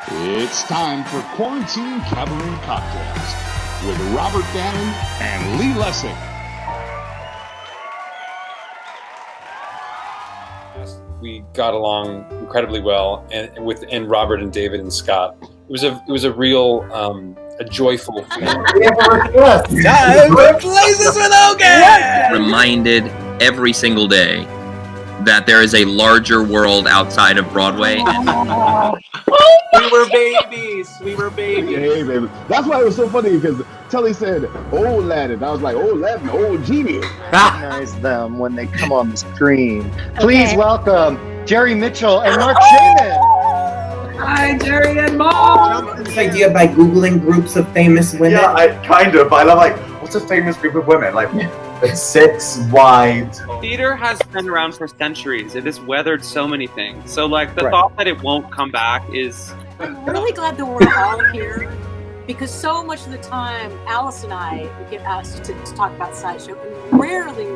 It's time for Quarantine Cabaret Cocktails with Robert Bannon and Lee Lessig. We got along incredibly well, and Robert and David and Scott. It was a real a joyful feeling. Time for Places with Hogan! Reminded every single day that there is a larger world outside of Broadway. We were babies. Hey, baby. That's why it was so funny because Tully said, "Old Aladdin." I was like, "Old Aladdin, old genie." Recognize them when they come on the screen. Please welcome Jerry Mitchell and Mark Shaman. Hi, Jerry and Mark. This idea by Googling groups of famous women. Yeah, I love, like, what's a famous group of women? Like 6 wide. Theater has been around for centuries. It has weathered so many things. So, like, the thought that it won't come back is... I'm really glad that we're all here because so much of the time, Alice and I get asked to talk about Sideshow, and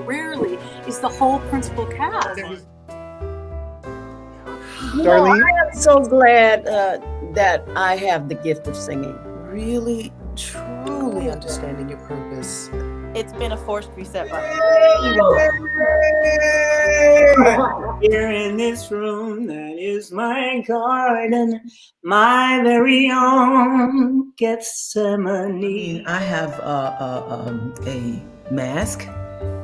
rarely is the whole principal cast. Darlene? I am so glad that I have the gift of singing. Really, truly understanding your purpose. It's been a forced reset button. Here in this room, that is my garden, my very own Gethsemane. I have a mask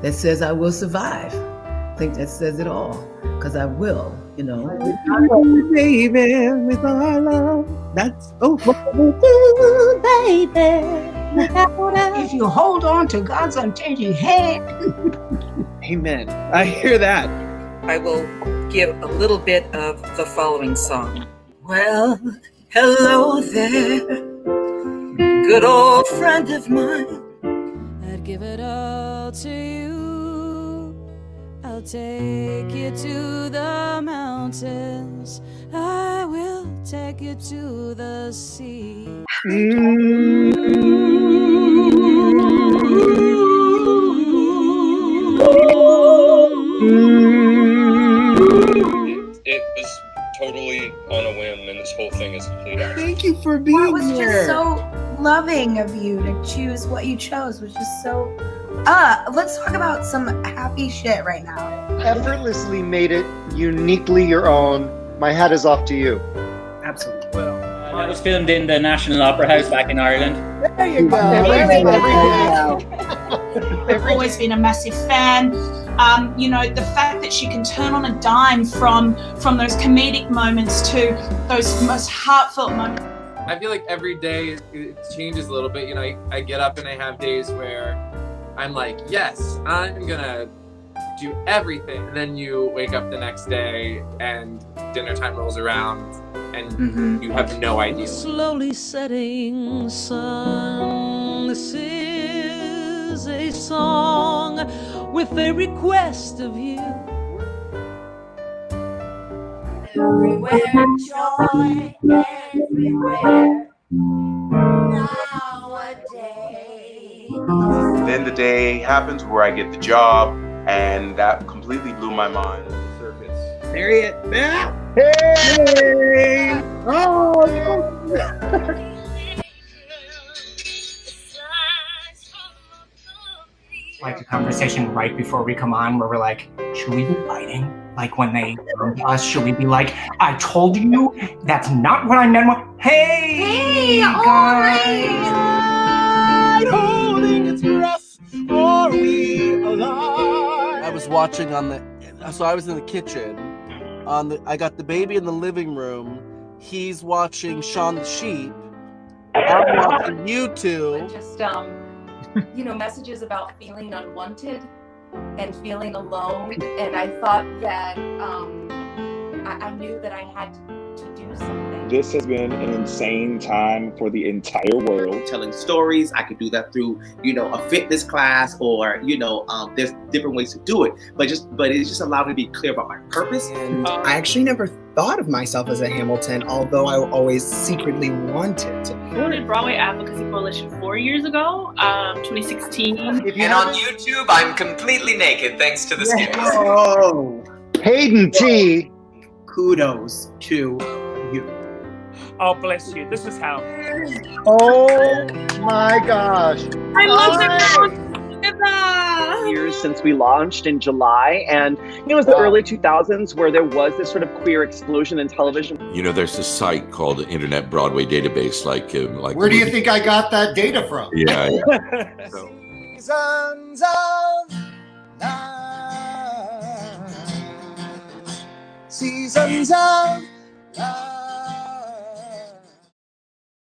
that says I will survive. I think that says it all, because I will, you know. Baby, with our love, that's what we do, baby. If you hold on to God's unchanging hand. Amen. I hear that. I will give a little bit of the following song. Well, hello there, good old friend of mine. I'd give it all to you. I'll take you to the mountains. I will take you to the sea. It was totally on a whim, and this whole thing is complete accident. Thank you for being here. It was just so loving of you to choose what you chose, which is so... let's talk about some happy shit right now. Effortlessly made it uniquely your own. My hat is off to you. Absolutely. It was filmed in the National Opera House back in Ireland. There you go. I've always been a massive fan. The fact that she can turn on a dime from those comedic moments to those most heartfelt moments. I feel like every day it changes a little bit. You know, I get up and I have days where I'm like, yes, I'm gonna do everything. And then you wake up the next day and dinner time rolls around and you have no idea. Slowly setting sun. This is a song with a request of you. Everywhere, joy, everywhere, nowadays. Then the day happens where I get the job, and that completely blew my mind. There he is. Hey! Oh! Like a conversation right before we come on where we're like, should we be fighting? Like when they come to us, should we be like, I told you that's not what I meant. Hey guys! Holding its breath, are we alive? I was watching I was in the kitchen. I got the baby in the living room. He's watching Shaun the Sheep. I'm watching you two. Just messages about feeling unwanted and feeling alone. And I thought that I knew that I had to do something. This has been an insane time for the entire world. Telling stories, I could do that through, a fitness class or, there's different ways to do it. But it just allowed me to be clear about my purpose. And I actually never thought of myself as a Hamilton, although I always secretly wanted to. I started Broadway Advocacy Coalition 4 years ago, 2016. And on YouTube, I'm completely naked thanks to the skits. Oh, Hayden T. Kudos to you. Oh, bless you. This is how. Oh my gosh. I love Years since we launched in July, and it was the early 2000s where there was this sort of queer explosion in television. You know, there's this site called the Internet Broadway Database, like Where do you think I got that data from? Yeah. Seasons of night, seasons of